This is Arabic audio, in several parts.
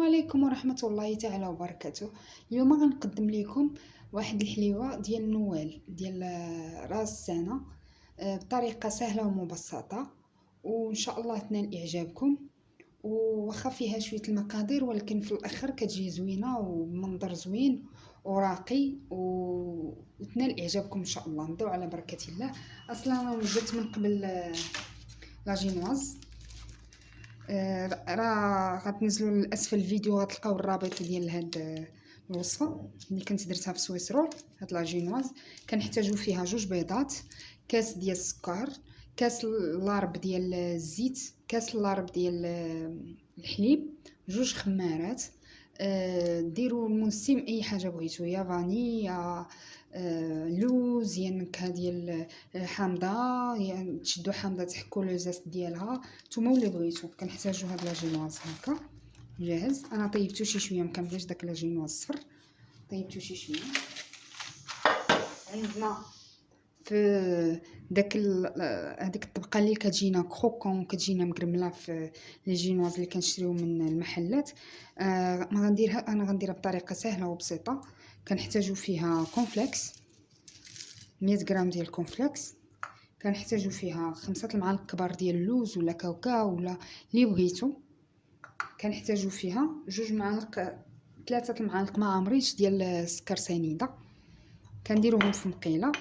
عليكم ورحمة الله تعالى وبركاته. اليوم غنقدم لكم واحد الحليوة ديال نوال ديال راس السنة بطريقة سهلة ومبسطة، وان شاء الله تنال اعجابكم. وخا فيها شوية المقادير ولكن في الاخر كتجي زوينة ومنظر زوين وراقي وتنال اعجابكم ان شاء الله. نبداو على بركة الله. اصلا انا وجدت من قبل لاجينواز، راه غتنزلوا لاسفل الفيديو غتلقاو الرابط ديال هاد الوصفه اللي كنت درتها في سويسرول. هاد لاجينواز كنحتاجو فيها 2 بيضات، كاس ديال السكر، كاس لارب ديال الزيت، كاس لارب ديال الحليب، 2 خمارات. ديروا المنسم اي حاجه بغيتو، يا فاني يا لوز يا نكهه ديال حامضه، يعني تشدوا حامضه تحكوا لو زاست ديالها نتوما اللي بغيتو. كنحتاجو هاد لاجينواز هكا جاهز. انا طيبتو شي شويه، مكنبغيش داك لاجينواز الصفر، طيبتو شي شويه. عندنا في داك هذيك الطبقه اللي كتجينا كروكون كتجينا مقرمله في لي جينواز اللي كنشريو من المحلات. ما غنديرها، انا غنديرها بطريقه سهله وبسيطه. كنحتاجو فيها كونفليكس 100 غرام ديال الكونفليكس، كنحتاجو فيها 5 المعالق كبار ديال اللوز ولا كاوكاو ولا اللي بغيتو. كنحتاجو فيها 2 معالق 3 المعالق ما عمريش ديال السكر سنيده، كنديروهم في مقيله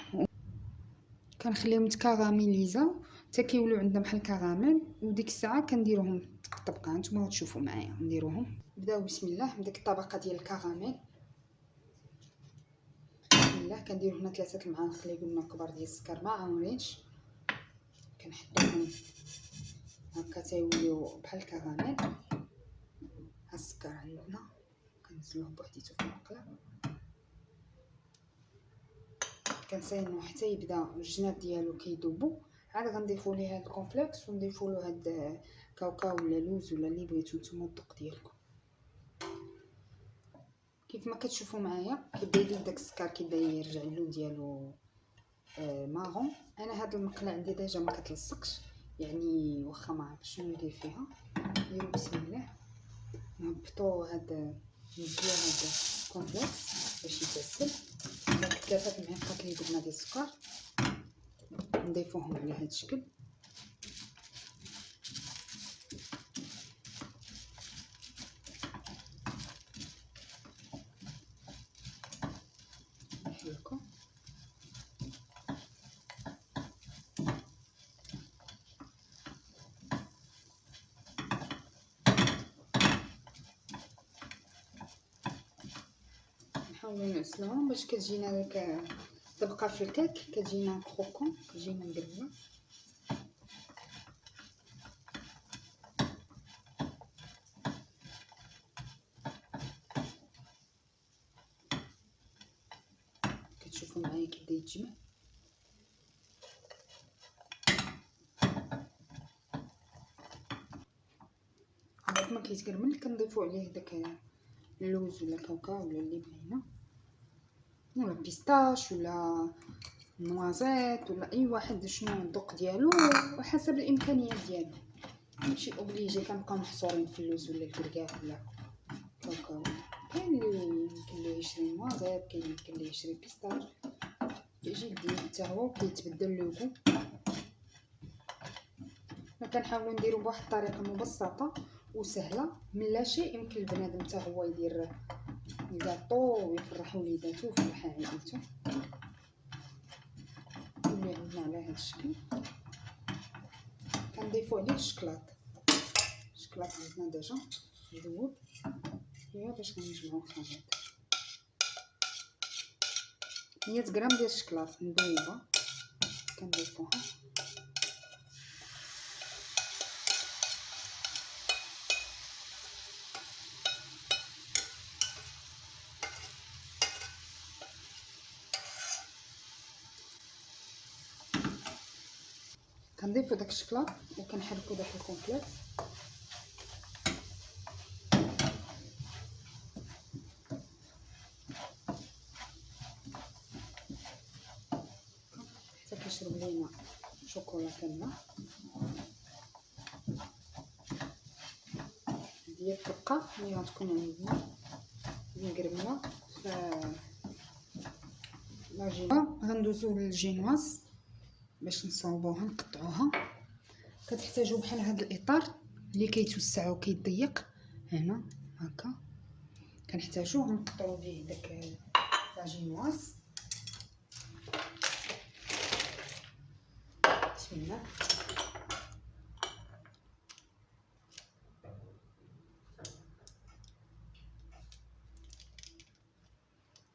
كنخليهم تكاراميليزاو حتى كيوليو عندنا بحال الكراميل، وديك الساعه كنديروهم طبقه. نتوما تشوفوا معايا نديروهم. نبداو بسم الله من ديك الطبقه ديال الكراميل. بسم الله كنديرو هنا 3 المعالق اللي قلنا كبار ديال السكر ما عامرينش، كنحطوهم هكا تيوليو بحال الكراميل. ها السكر عندنا كنزلوه بوحديتو في المقله، كنساينوه حتى يبدا الجناب ديالو كيذوبوا. عاد غنضيفوا ليه هاد الكونفليكس ونضيفوا له هاد كاوكاو ولا لوز ولا اللي بغيتو نتوما الذوق ديالكم. كيف ما كتشوفوا معايا كيبدا يذوب داك السكر، كيبدا يرجع اللون ديالو مارون. انا هاد المقله عندي ديجا ما كتلصقش، يعني واخا ما عرفتش شنو ندير فيها. نديرو بسم الله نهبطو هاد نزلو هاد الكونفليكس باش يتغسل. داك 3 المعالق اللي درنا ديال السكر نضيفوهم على هاد الشكل. نحركو نحاولو نعسلوهم باش كتجينا داك الطبقه في الكيك كتجينا كروكون، كتجينا مقرمله. كتشوفوا معايا كيبدا يتجمع. بعد ما كيتكرمل كنضيفوا عليه داك اللوز ولا كاوكاو ولا اللي بغينا، ولا بيستاش ولا نوازيت ولا اي واحد شنو الذوق ديالو وحسب الامكانيات ديالو. ماشي اوبليجي كنبقاو محصورين في اللوز ولا الكركاع ولا كاوكاو. كاين اللي يمكن ليه يشري نوازيت، كاين يمكن ليه يشري بيستاش، كيجي جديد حتى هو كيتبدل لوغو. كنحاولوا نديرو بواحد الطريقه مبسطه وسهله من لا شيء. يمكن البنادم حتى هو يدير الكاطو ويفرح وليداتو ويفرح عائلته. اللي عندنا على هذا الشكل كنضيفوا عليه الشكلاط. الشكلاط عندنا ديجا مذوب، هي باش غنجمعوا الخليط. 100 غرام ديال الشكلاط مذوبه كنضيفوها. كنضيفوا داك الشكلاط وكنحركوا داك الكونفليكس. حتى كيشرب لينا شوكولا كامله. ديال الطبقه اللي غتكون عندنا مقرمله ف لاجينه. غندوزو للجينواز باش نصاوبوها نقطعوها. كتحتاجو بحال هذا الاطار اللي كيتوسع وكيضيق هنا هكا، كنحتاجوه نقطعو به داك لاجينواز. بسم الله.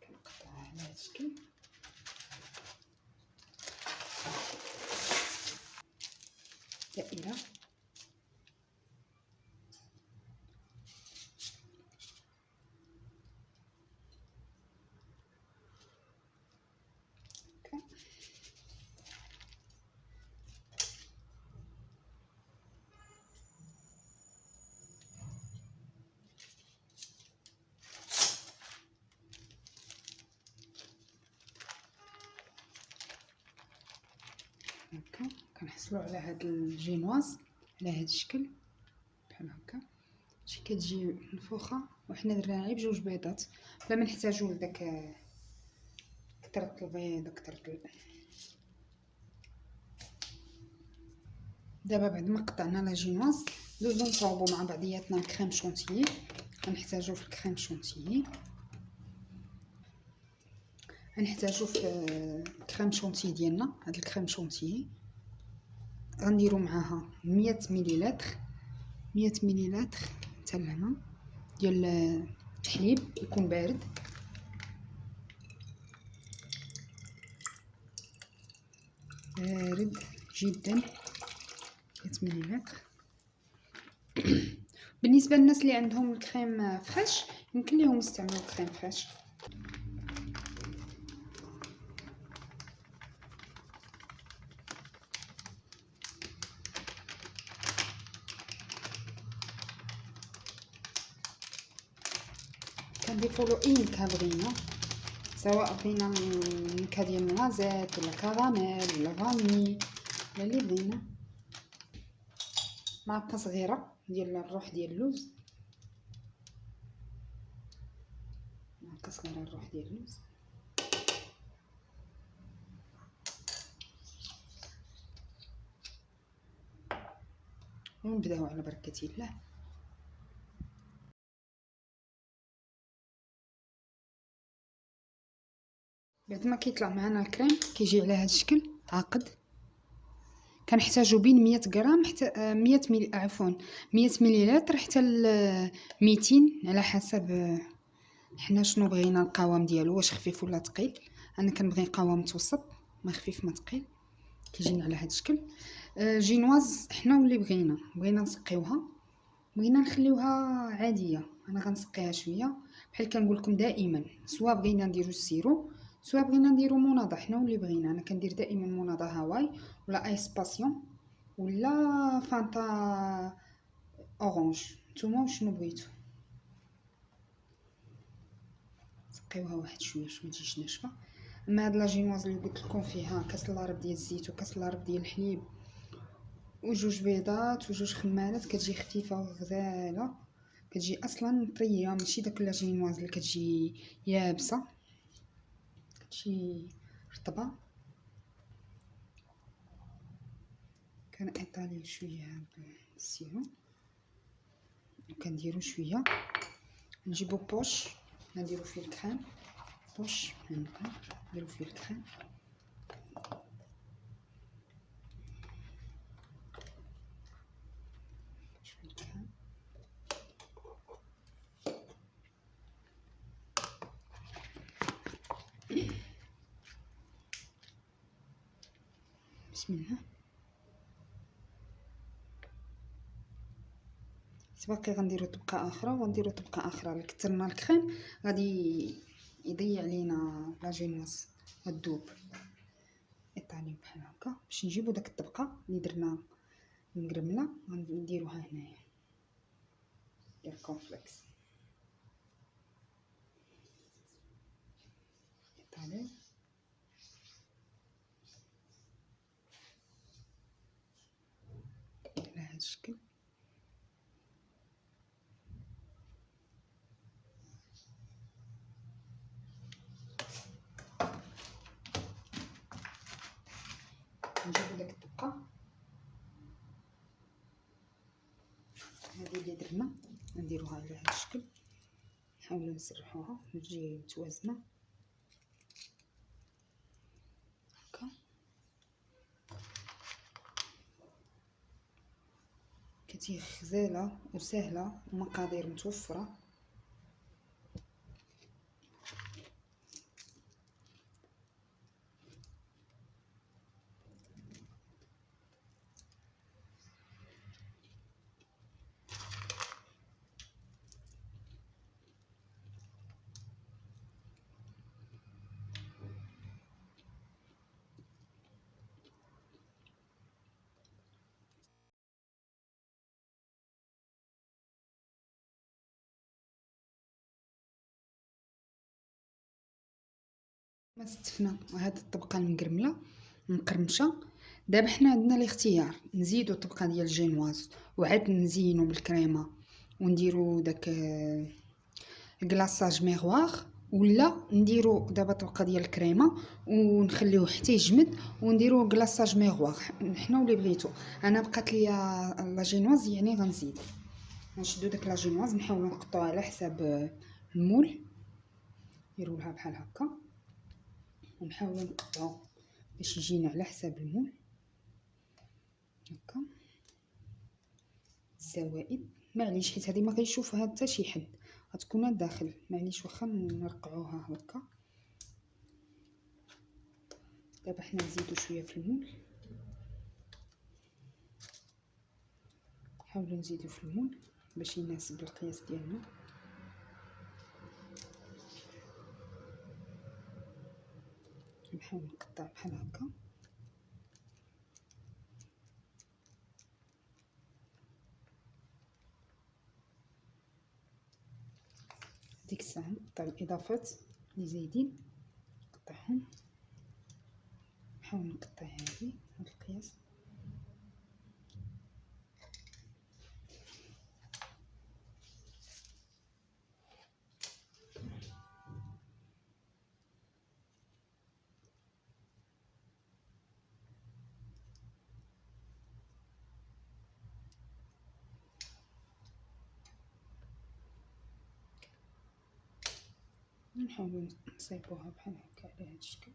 كنقطعوها على هذا الشكل. دائره هكا. كنحصلوا على هاد الجينواز على هاد الشكل بحال هكا. شي كتجي منفوخه وحنا درناها غير بجوج بيضات بلا ما نحتاجو لداك كثرة البيض وكثرة دابا بعد ما قطعنا لا جينواز دوزو نصاوبو مع بعضياتنا الكريم شونتيي. غنحتاجو في الكريم شونتيي، غنحتاجو في الكريم شونتيي ديالنا. هاد الكريم شونتيي غنديرو معاها 100 مليلتر 100 مليلتر حتى لهنا ديال الحليب يكون بارد. بارد جدا 100 مليلتر. بالنسبه للناس اللي عندهم الكريم فريش يمكن لهم يستعملوا الكريم فريش. كنضيفوا له اي نكهه بغينا، سواء بغينا النكهه ديال النوازيت ولا كراميل ولا فاني ولا اللي بغينا. معلقه صغيره ديال الروح ديال اللوز، معلقه صغيره الروح ديال اللوز. ونبداو على بركه الله. بعد ما كيطلع معنا الكريم كيجي على هذا الشكل عاقد. كنحتاجو بين 100 غرام حتى 100 ملي عفوا 100 مليلتر حتى ل 200 على حسب حنا شنو بغينا القوام ديالو، واش خفيف ولا ثقيل. انا كنبغي قوام متوسط، ما خفيف ما ثقيل. كيجينا على هذا الشكل. جينواز حنا واللي بغينا نسقيوها، بغينا نخليوها عاديه. انا غنسقيها شويه بحال كنقول لكم دائما، سواء بغينا نديرو السيرو سواء بغينا نديرو مناضه، حنا واللي بغينا. انا كندير دائما مناضه هواي ولا ايس باسيون ولا فانتا اورانج. نتوما وشنو بغيتو. سقيوها واحد شويه باش ما تجيش ناشفه. اما هاد لاجينواز اللي قلت لكم فيها كاس لارب ديال الزيت وكاس لارب ديال الحليب وجوج بيضات وجوج خمارات، كتجي خفيفه وغزاله. كتجي اصلا طريه، ماشي داك لاجينواز اللي كتجي يابسه، كتجي رطبه. كنعطاليه شويه هاد السيرو وكنديرو شويه. نجيبو بوش نديرو فيه الكريم. بوش هناك نديرو فيه الكريم. بسم الله. باقي غنديرو طبقه اخرى وغنديرو طبقه اخرى. اللي كثرنا الكريم غادي يضيع علينا لاجينواز غدوب. ايطالي بحال هكا باش نجيبو داك الطبقه اللي درنا مقرمله غنديروها هنايا ديال الكونفليكس ايطالي. على هذا الشكل نجيبو داك الطبقه هذه اللي درنا، نديروها على هذا الشكل، نحاولوا نسرحوها تجي متوازنه هكا. كتجي غزاله وسهله ومقادير متوفره. ما استفنا هاد الطبقه المقرمله مقرمشه. دابا حنا عندنا الاختيار نزيدو الطبقه ديال الجينواز وعاد نزينو بالكريمه ونديرو داك كلاصاج ميغوار، ولا نديرو دابا طبقه ديال الكريمه ونخليوه حتى يجمد ونديرو كلاصاج ميغوار. حنا واللي بغيتو. انا بقات ليا لا جينواز يعني غنزيد نشدو داك لا جينواز نحاولو نقطعوها على حساب المول، نديرو لها بحال هكا ونحاولوا نقطعو باش يجينا على حساب المول هكا الزوائد. معليش حيت هذه ما غيشوفها حتى شي حد، غتكون الداخل معليش واخا نرقعوها هكا. دابا حنا نزيدو شويه في المول، نحاولوا نزيدو في المول باش يناسب القياس ديالنا. نحاول نقطع بحال هكا ديك الساعه نقطع الاضافات اللي زايدين نقطعهم. نحاول نقطع هذه هذا القياس. نحاولوا نصيبوها بحال هكا على هذا الشكل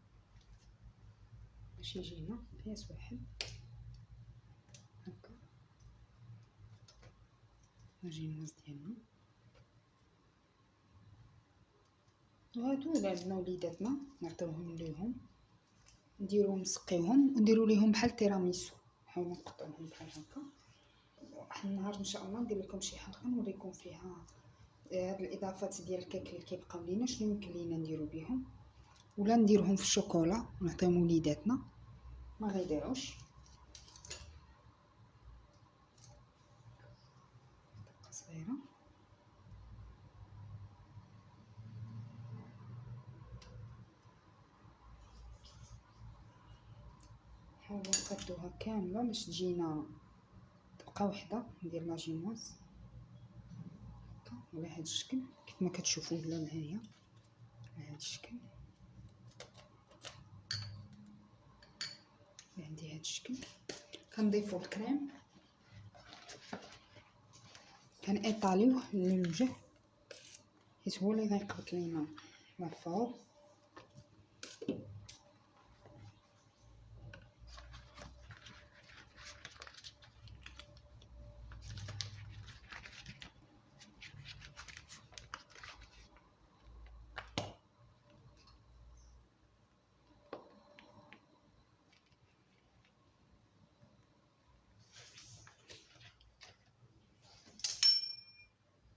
باش يجينا قياس واحد هكا. الجينواز ديالنا وهادو اللي عندنا وليداتنا نعطيوهم ليهم نديروهم نسقيوهم ونديروا ليهم بحال تيراميسو. نحاولوا نقطعوهم بحال هكا. واحد النهار ان شاء الله ندير لكم شي حلقه نوريكم فيها هاد الاضافات ديال الكيك اللي كيبقاو لينا شنو يمكن لينا نديرو بهم، ولا نديرهم في الشوكولا ونعطيهم وليداتنا ما غيضيعوش. دقه صغيره نحاولوا نقادوها كامله باش تجينا طبقه وحده. ندير لا جينواز هكا على هذا الشكل كيف ما كتشوفوا ولا معايا على هذا الشكل. عندي هذا الشكل كنضيفوا الكريم كنطاليوه للوجه حيت هو اللي غيقبط لينا لافور.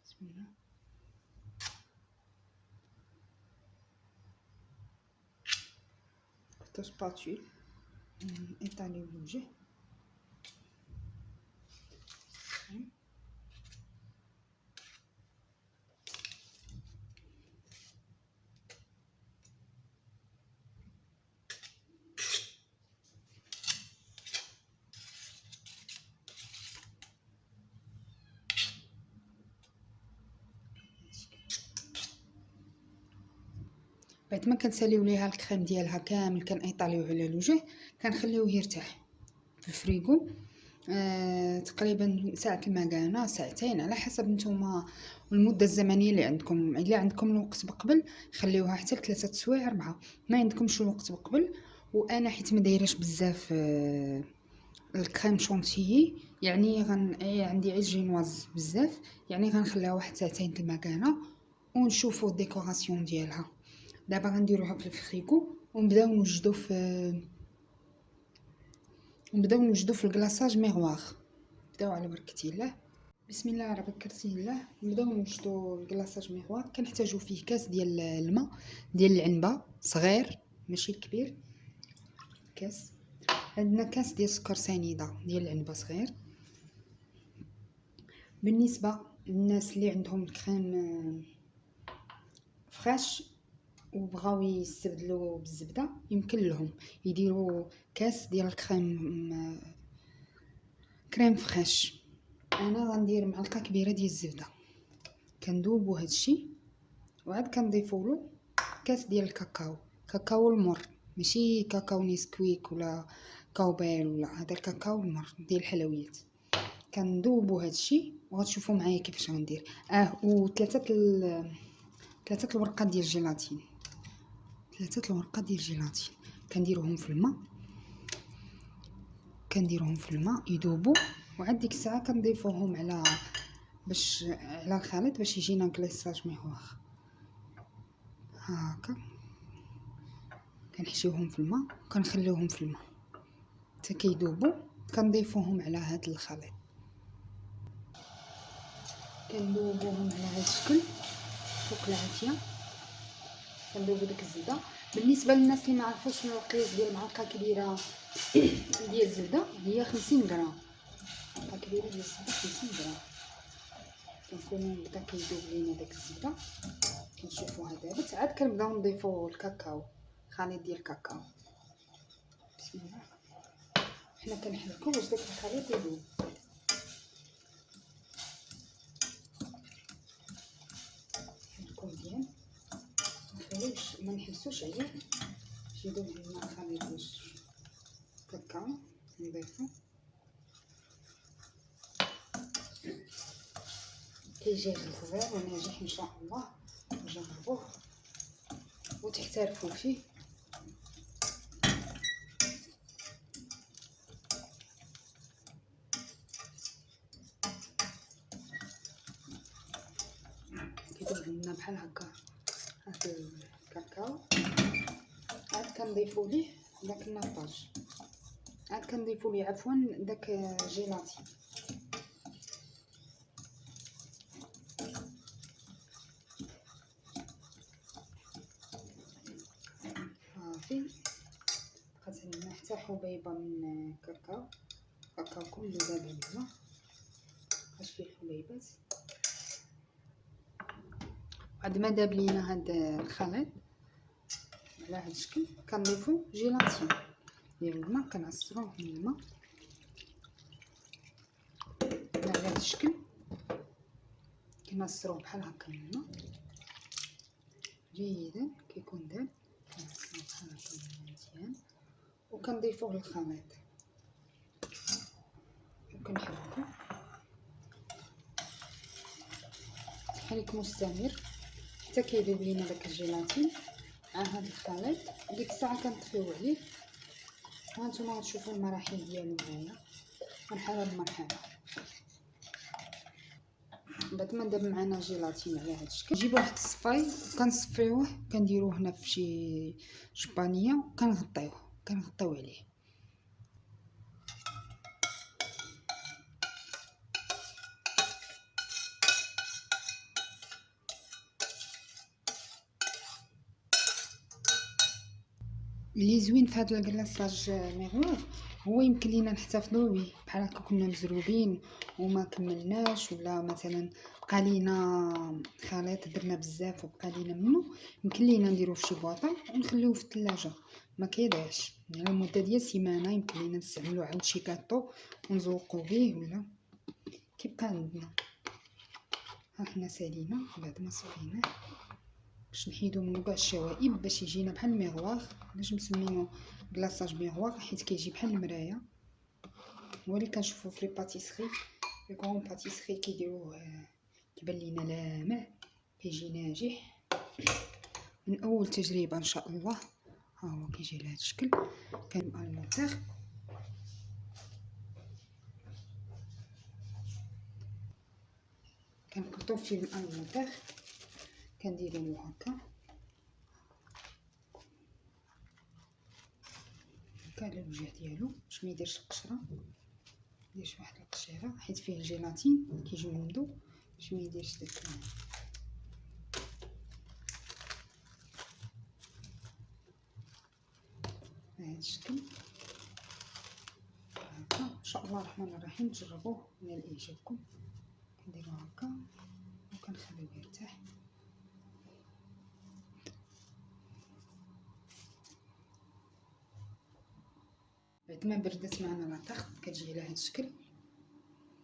بسم الله. كنت سباتول نطاليو الوجه بعد ما كنساليو ليها الكريم ديالها كامل كنطاليوه على الوجه كنخليوه يرتاح في الفريغو تقريبا ساعة المكانة، ساعتين، على حسب نتوما المدة الزمنية اللي عندكم. إلا عندكم الوقت بقبل خليوها حتى ل3 سوايع 4، ما عندكمش الوقت بقبل. وانا حيت ما دايرهش بزاف الكريم شونتيي، يعني عندي عيش جينواز بزاف، يعني غنخليها واحد ساعتين في المكانة ونشوفوا الديكوراسيون ديالها. دابا غنديروها في الفريغو ونبداو نوجدو في الكلاصاج ميغوار. نبداو على بركة الله. بسم الله على بركة الله. نبداو نوجدو الكلاصاج ميغوار. كنحتاجو فيه كاس ديال الماء ديال العنبه صغير ماشي الكبير، كاس. عندنا كاس ديال السكر سنيده ديال العنبه صغير. بالنسبه للناس اللي عندهم الكريم فريش وبغاو يستبدلوا بالزبده، يمكن لهم يديروا كاس ديال كريم فريش. انا غندير معلقه كبيره ديال الزبده، كندوبو هادشي، وعاد كنضيفوا له كاس ديال الكاكاو، كاكاو المر، ماشي كاكاو نيسكويك ولا كاوبيل ولا هذا الكاكاو المر ديال الحلويات. كندوبو هادشي وغتشوفوا معايا كيفاش غندير. ثلاثه الورقات ديال الجيلاتين، كنديروهم في الماء يذوبوا، وعاد ديك الساعه كنضيفوهم على الخليط باش يجينا كليساج ميغوار. هاكا كنحشيوهم في الماء وكنخليوهم في الماء حتى كيذوبوا. كنضيفوهم على هذا الخليط، كندوبوهم على هذا الشكل فوق العافيه. كندوبو ديك الزبده. بالنسبه للناس اللي ما عرفوش القياس ديال معلقه كبيره ديال الزبده هي 50 غرام، معلقه كبيره ديال الزبده 50 غرام. كنكونوا بدا كيذوب لينا داك الزبده، كنشوفوها دابت. عاد كنبداو نضيفو الكاكاو، خليط ديال الكاكاو. بسم الله. حنا كنحركو باش داك الخليط يذوب. نحركو مزيان، ما نحبسوش عليه باش يذوب لينا الخليط ديال الكاكاو. نضيفو كيجي زوين وناجح ان شاء الله. جربوه وتحترفوا فيه. كيدوب لنا بحال هكا هذا الكاكاو. عاد كنضيفوا ليه داك النطاج، عاد كنضيفوا ليه عفوا داك جيلاتين. صافي بقات لنا حتى حبيبه من كاكاو كله دابا لنا، مابقاش فيه الحبيبات. بعد ما داب لينا هاد الخليط على هاد الشكل كنضيفو جيلاتين ديال الماء، كنعصروه من الماء على هاد الشكل، كنعصروه بحال هكا من الماء جيدا. كيكون داب كنعصروه بحال هكا مزيان وكنضيفوه للخليط وكنحركو تحريك مستمر حتى كيذوب لينا داك الجيلاتين مع هاد الخليط. ديك الساعه كنطفيو عليه. هانتوما غتشوفوا المراحل ديالو معايا مرحله بمرحله. بعد ما داب معنا جيلاتين على هاد الشكل نجيبو واحد الصفاي وكنصفيوه، كنديروه هنا في شي شبانيه وكنغطيو عليه. اللي زوين في هذا الكلاصاج ميغوار هو يمكن لينا نحتفظوا به بحال هكا كنا مزروبين وما كملناش، ولا مثلا بقى لينا خليط درنا بزاف وبقى لينا منه، يمكن لينا نديروه في شي بواطه ونخليوه في الثلاجه ما كيضيعش على مده ديال سيمانه. يمكن لينا نستعملو عند شي كاطو ونزوقو به ولا كيبقى عندنا. ها حنا سالينا بعد ما صفيناه باش نحيدو منو كاع الشوائب باش يجينا بحال الميغوار. علاش مسمينو كلاصاج ميغوار؟ حيت كيجي بحال المرايه هو اللي كنشوفو في لي باتيسري، لي كغون باتيسري كيديروه كيبان لينا لامع، كيجي ناجح من اول تجربه ان شاء الله. ها هو كيجي لهذا الشكل. كان الالمونتير كنحطو فيه الالمونتير، كنديرو هكا على الوجه ديالو باش ما يديرش القشره، نديرش واحد القشيره حيت فيه الجيلاتين كيجمدو باش ما يديرش داك بهذا الشكل هكا. ان شاء الله الرحمن الرحيم تجربوه من اعجابكم. كنديرو هكا وكنخليوه يرتاح. بعد ما بردت معنا لاطاخ كتجي على هذا الشكل،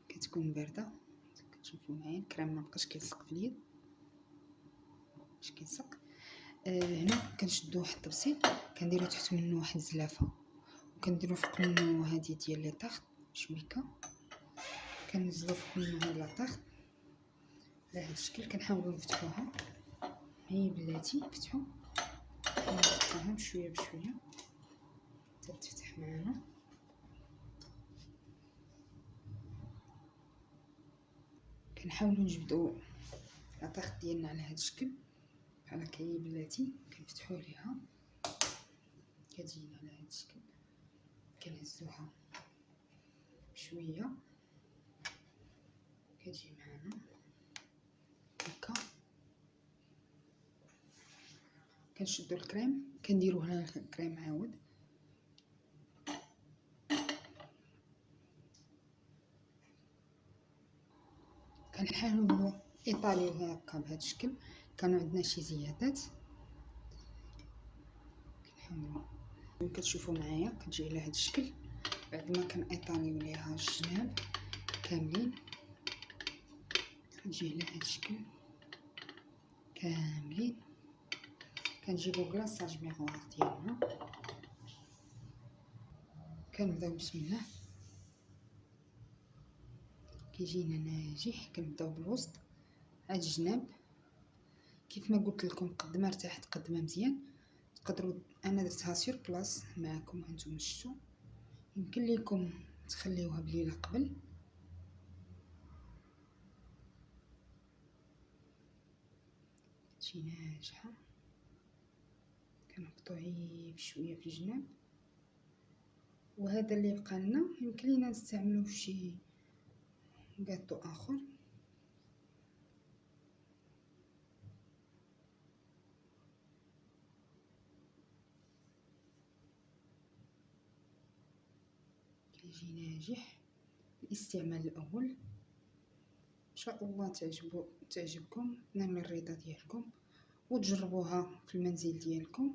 كتكون بارده. كتشوفوا معايا الكريم ما بقاش كيلصق في اليد، باش كيلصق. هنا كنشدو واحد الطبسيل، كنديرو تحت منه واحد الزلافه، وكنديرو فوق منه هادي ديال لاطاخ شبيكه، كنزلو فوق منه هاد لاطاخ على هاد الشكل. كنحاولوا نفتحوها، هي بلاتي نفتحو، نفتحوها بشويه بشويه حتى تفتح معانا. كنحاولوا نجبدوا لاطاخ ديالنا على هاد الشكل بحال هكا، هي بلاتي كنفتحوا ليها، كتجينا على هاد الشكل. كنهزوها بشويه كتجي معانا هكا. كنشدو الكريم، كنديرو هنا الكريم عاود، كنحاولوا ايطاليوها هكا بهذا الشكل. كانوا عندنا شي زيادات كنحاولوا. كتشوفوا معايا كتجي على هذا الشكل. بعد ما كنيطاليو ليها الجناب كاملين، كتجي على هذا الشكل كاملين. كنجيبو كلاصاج ميغوار ديالنا، كنبداو بسم الله. كيجينا ناجح. كنبداو بالوسط هاد الجناب كيف ما قلت لكم، قد ما ارتاحت قد ما مزيان. تقدروا، انا درتها سير بلاص معكم هانتوما شفتوا، يمكن ليكم تخليوها بليله قبل. تجي ناجحه. كنهبطو غير بشويه في الجناب، وهذا اللي بقى لنا يمكن لينا نستعملوه في شي كاطو اخر. كيجي ناجح الاستعمال الاول. ان شاء الله تعجبكم، تنال الرضا ديالكم وتجربوها في المنزل ديالكم.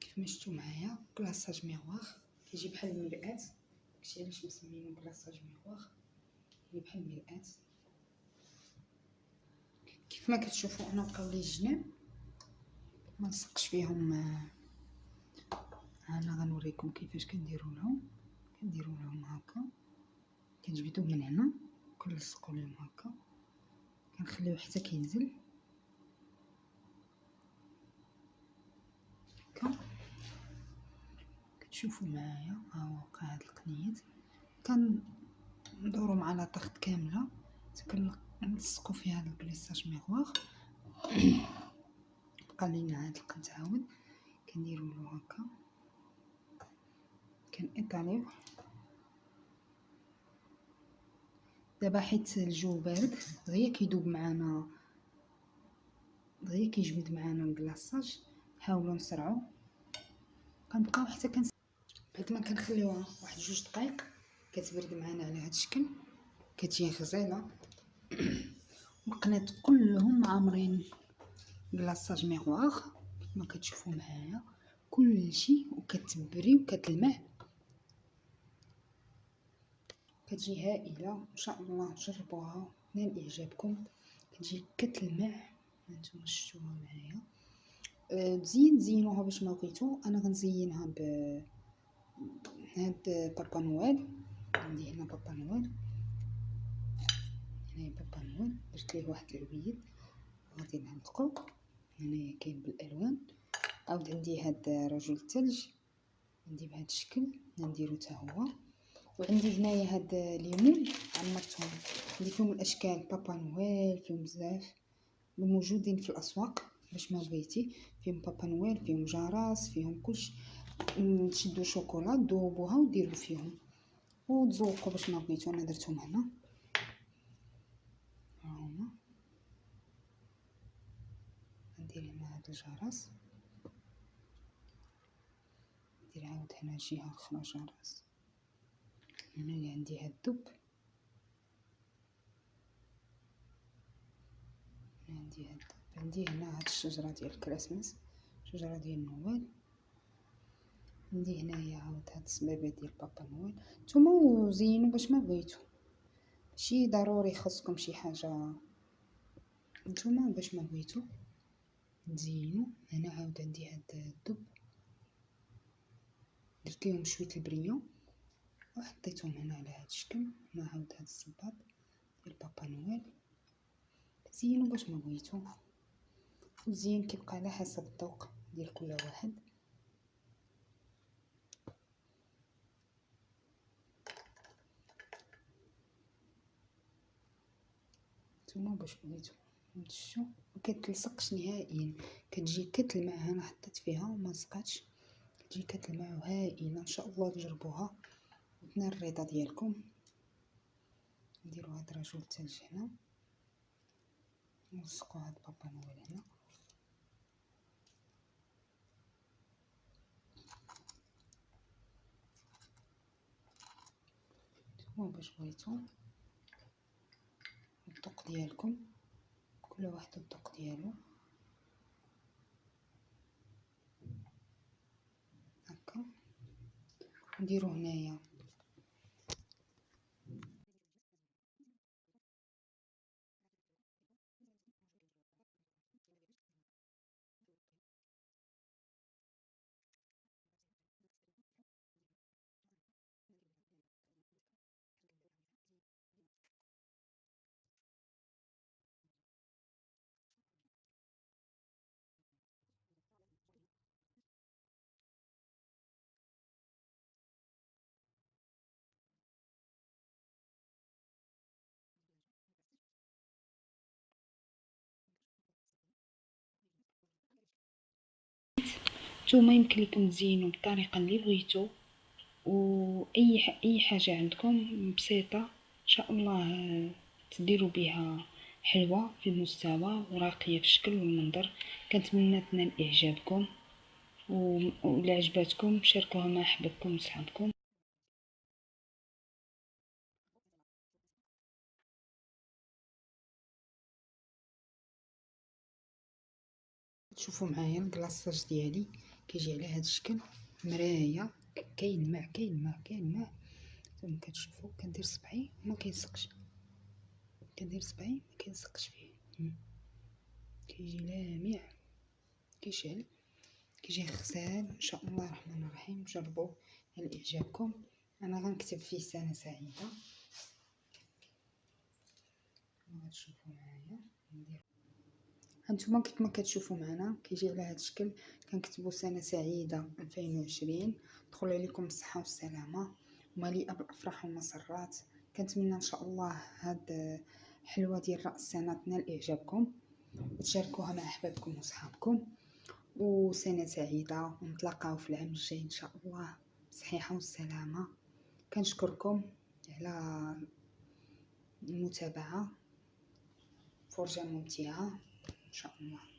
كيف ما شفتوا معايا كلاصاج ميغوار، كيجي بحال المرآة. داكشي علاش مسمينو كلاصاج ميغوار، هي بحال المرآة. كيف ما كتشوفوا انا بقاو لي الجناب ما نسقش فيهم. انا غنوريكم كيفاش كنديروا لهم هكا. كنجبدوه من هنا كنلصقوا لهم هكا، كنخليوه حتى كينزل هكا. كتشوفوا معايا ها هو وقع هاد القنيت. كندورو مع لاطاخ كامله كنلصقوا فيها هاد البليساج ميغوار. بقى لينا هاد القنت عاود كنديروا له هكا، كنيطاليوه. دابا حيت الجو بارد دغيا كيدوب معانا، دغيا كيجمد معانا الكلاصاج. حاولوا نسرعوا. كنبقاو حتى بعد ما كنخليوها واحد 2 دقائق كتبرد معانا على هذا الشكل. كتجي غزاله. القنات كلهم عامرين كلاصاج ميغوار كما كتشوفوا معايا كلشي، وكتبري وكتلمع. كتجي هائله. ان شاء الله جربوها نال اعجابكم. كتجي كتلمع. هانتوما شفتوها معايا. تزينوها باش ما بغيتو. انا غنزينها ب هاد بابا نويل. عندي هنا بابا نويل، هنايا بابا نويل درت ليه واحد العبيد غادي نعلقو. هنايا كاين بالالوان. عاود عندي هاد رجل الثلج، عندي بهذا الشكل نديرو حتى هو. وعندي هنايا هاد ليمون عمرتهم، عندي فيهم الاشكال بابا نويل، فيهم بزاف موجودين في الاسواق باش ما بغيتي. فيهم بابا نويل، فيهم جراس، فيهم كلشي. تشدو شوكولا تذوبوها وديروا فيهم وتزوقوا باش ما بغيتو. انا درتهم هنا، ها هما. ندير هنا هاد الجرس، ندير عاود هنا جهه اخرى جرس. هنا اللي عندي هاد الدب، عندي هاد الدب. عندي هنا هاد الشجره ديال الكريسماس، شجره ديال النوال. عندي هنايا عاود هاد الصبيبه ديال بابا نويل. نتوما زينوا باش ما بغيتو، ماشي ضروري خاصكم شي حاجه، نتوما باش ما بغيتو تزينوا. هنا عاود عندي هاد الدب، درت ليهم شويه البريون وحطيتهم هنا على هاد الشكل. هنا عاود هاد الصباط ديال بابا نويل. زينوا باش ما بغيتو. الزين كيبقى على حسب الذوق ديال كل واحد. نتوما باش بغيتو نتشو. مكتلصقش نهائيا، كتجي كتلمع. انا حطيت فيها وما لصقاتش، كتجي كتلمع هائله. ان شاء الله تجربوها وتنال الرضا ديالكم. نديرو هاد رجل الثلج هنا، نلصقو هاد بابا نويل هنا. نتوما باش بغيتو الذوق ديالكم، كل واحد الذوق ديالو. هكا نديرو هنايا نتوما يمكن لكم تزينوا بالطريقه اللي بغيتو. اي حاجه عندكم بسيطه ان شاء الله تديروا بها حلوه في المستوى وراقيه في الشكل والمنظر. كنتمنى تنال اعجابكم، وإلا عجبتكم شاركوها مع احبابكم وصحابكم. تشوفوا معايا الكلاصاج ديالي كيجي على هذا الشكل، مرايه كيلمع كيلمع كيلمع. ثم كتشوفوا كندير صبعي ما كيلصقش، كندير صبعي ما كيلصقش فيه. كيجي لامع كيشعل، كيجي غزال. ان شاء الله الرحمن الرحيم جربوه هل اعجابكم. انا غنكتب فيه سنه سعيده. غتشوفوا معايا ندير هانتوما كيف ما كتشوفوا معنا كيجي على هذا الشكل. كنكتبوا سنه سعيده 2020، دخل عليكم بالصحه والسلامه ومليئه بالافراح والمسرات. كنتمنى ان شاء الله هاد حلوه ديال راس السنه تنال اعجابكم وتشاركوها مع احبابكم وصحابكم. وسنه سعيده ونتلاقاو في العام الجاي ان شاء الله بالصحيحه والسلامه. كنشكركم على المتابعه، فرجه ممتعه ان شاء الله.